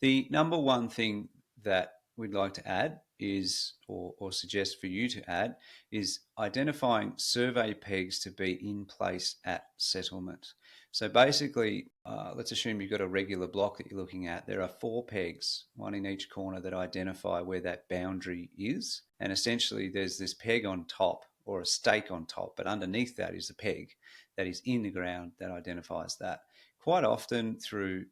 The number one thing that we'd like to add is, or suggest for you to add, is identifying survey pegs to be in place at settlement. So basically, let's assume you've got a regular block that you're looking at. There are four pegs, one in each corner, that identify where that boundary is. And essentially, there's this peg on top or a stake on top, but underneath that is a peg that is in the ground that identifies that. Quite often, through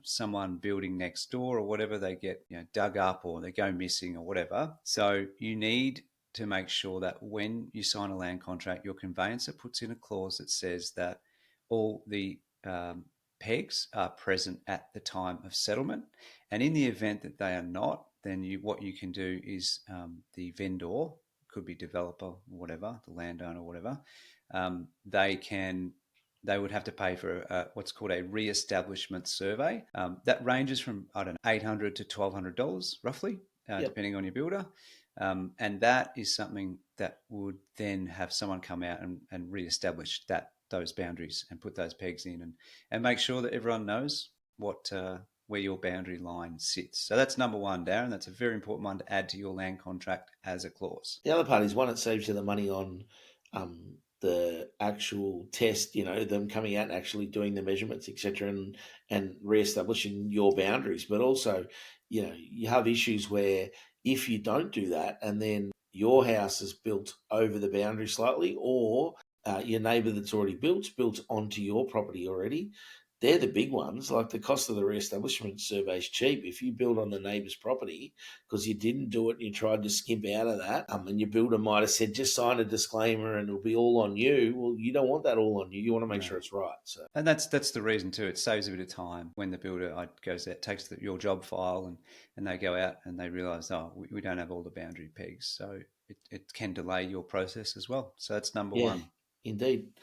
someone building next door or whatever, they get dug up or they go missing or whatever. So you need to make sure that when you sign a land contract, your conveyancer puts in a clause that says that all the pegs are present at the time of settlement. And in the event that they are not, then what you can do is the vendor, could be developer, whatever, the landowner, whatever, they can they would have to pay for what's called a re-establishment survey. That ranges from, I don't know, $800 to $1,200 roughly, Yep. depending on your builder. And that is something that would then have someone come out and re-establish those boundaries and put those pegs in and make sure that everyone knows where your boundary line sits. So that's number one, Darren. That's a very important one to add to your land contract as a clause. The other part is one, it saves you the money on the actual test, them coming out and actually doing the measurements, etc., and re-establishing your boundaries. But also, you have issues where if you don't do that, and then your house is built over the boundary slightly, or your neighbour that's already built onto your property already. They're the big ones. Like the cost of the re-establishment survey is cheap. If you build on the neighbour's property, because you didn't do it and you tried to skimp out of that, and your builder might have said, just sign a disclaimer and it'll be all on you. Well, you don't want that all on you. You want to make No. sure it's right. So, And that's the reason too. It saves a bit of time when the builder goes out, takes your job file, and they go out and they realise, oh, we don't have all the boundary pegs, so it can delay your process as well. So that's number yeah, one. indeed.